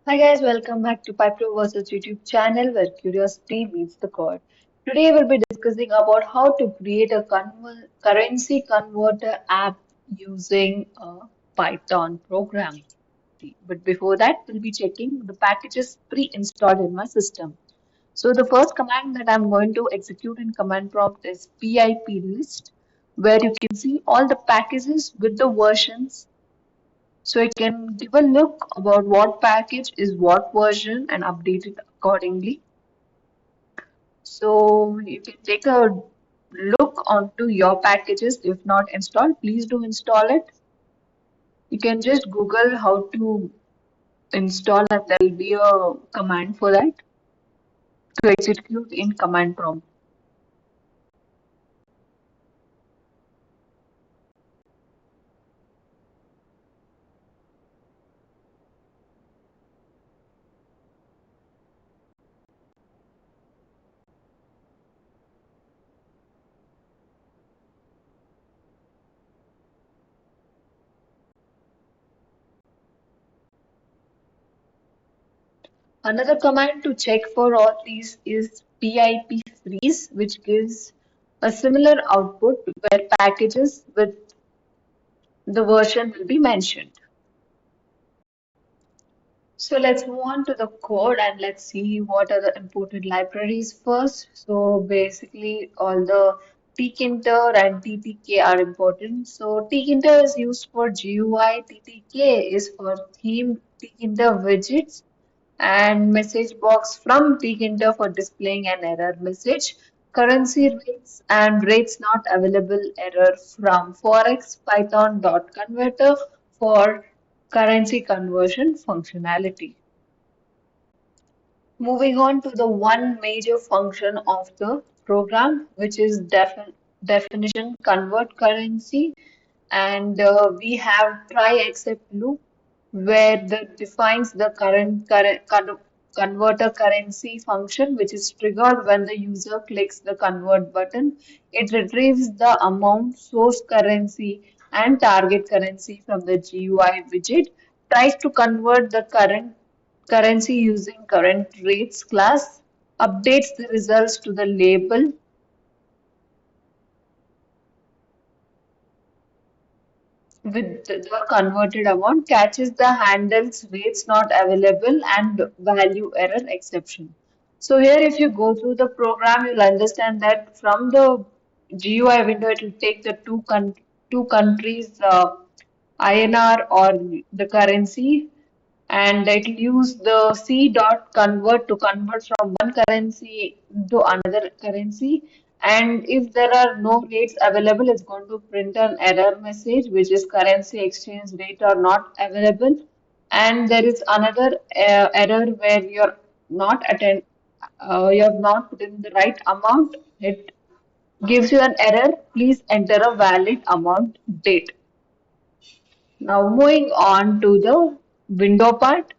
Hi guys, welcome back to Pypro vs YouTube channel where curiosity meets the code. Today we'll be discussing about how to create a currency converter app using a Python program. But before that, we'll be checking the packages pre-installed in my system. So the first command that I'm going to execute in command prompt is pip list, where you can see all the packages with the versions so it can give a look about what package is what version and update it accordingly. So you can take a look onto your packages. If not installed, please do install it. You can just Google how to install and there will be a command for that to execute in command prompt. Another command to check for all these is pip freeze, which gives a similar output where packages with the version will be mentioned. So let's move on to the code and let's see what are the important libraries first. So basically all the Tkinter and TTK are important. So Tkinter is used for GUI, TTK is for theme Tkinter widgets and message box from Tkinter for displaying an error message. Currency rates and rates not available error from forex python.converter for currency conversion functionality. Moving on to the one major function of the program, which is definition convert currency, and we have try except loop where that defines the converter currency function, which is triggered when the user clicks the convert button. It retrieves the amount, source currency, and target currency from the GUI widget, tries to convert the current currency using current rates class, updates the results to the label with the converted amount, catches the handles rates not available and value error exception. So here if you go through the program, you'll understand that from the GUI window, it will take the two countries INR or the currency and it will use the C dot convert to convert from one currency to another currency. And if there are no rates available, it's going to print an error message, which is currency exchange rate are not available. And there is another error where you have not put in the right amount. It gives you an error. Please enter a valid amount date. Now moving on to the window part.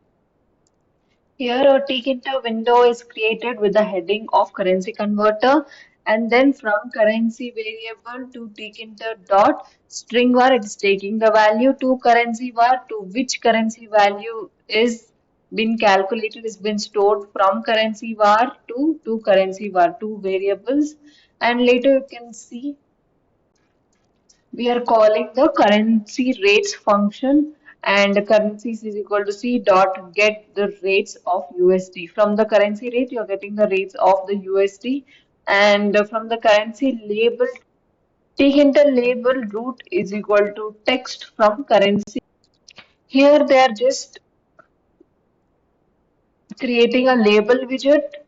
Here, a Tkinter window is created with the heading of currency converter, and then from currency variable to Tkinter dot string var, it is taking the value to currency var to which currency value is been calculated is been stored from currency var to currency var, two variables, and later you can see we are calling the currency rates function and the currency is equal to c dot get the rates of USD. From the currency rate, you're getting the rates of the USD and from the currency label, take into label root is equal to text from currency. Here they are just creating a label widget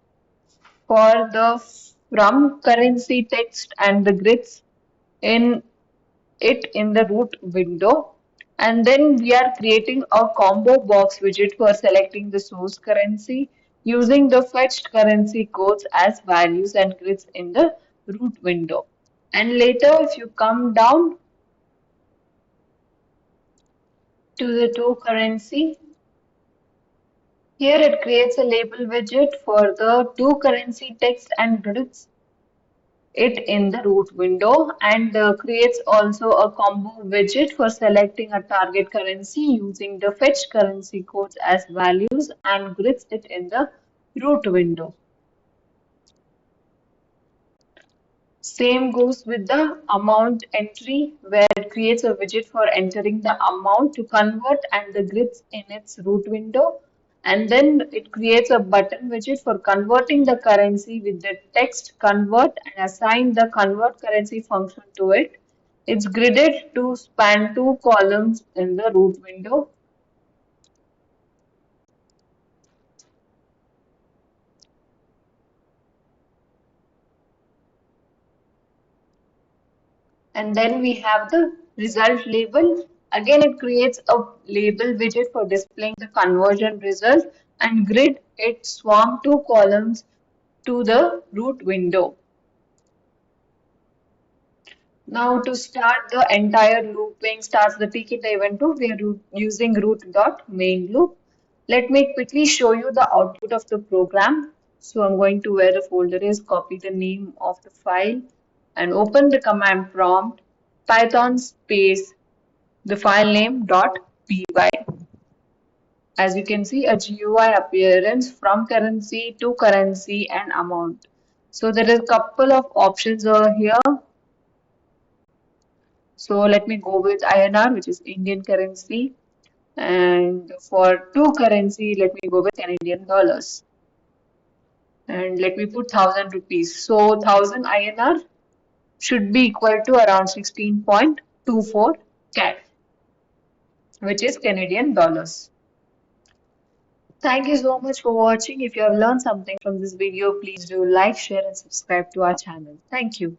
for the from currency text and the grids in it in the root window, and then we are creating a combo box widget for selecting the source currency using the fetched currency codes as values and grids in the root window. And later if you come down to the two currency, here it creates a label widget for the two currency text and grids it in the root window and creates also a combo widget for selecting a target currency using the fetch currency codes as values and grids it in the root window. Same goes with the amount entry where it creates a widget for entering the amount to convert and the grids in its root window. And then it creates a button widget for converting the currency with the text convert and assign the convert currency function to it. It's gridded to span two columns in the root window. And then we have the result label. Again, it creates a label widget for displaying the conversion result and grid it swarm two columns to the root window. Now to start the entire looping starts the Tkinter event loop, we are using root.main loop. Let me quickly show you the output of the program. So I'm going to where the folder is, copy the name of the file and open the command prompt python space the file name .py. As you can see, a GUI appearance from currency to currency and amount. So there is a couple of options over here. So let me go with INR, which is Indian currency. And for two currency, let me go with Canadian dollars. And let me put 1000 rupees. So 1000 INR should be equal to around 16.24 CAD, which is Canadian dollars. Thank you so much for watching. If you have learned something from this video, please do like, share and subscribe to our channel. Thank you.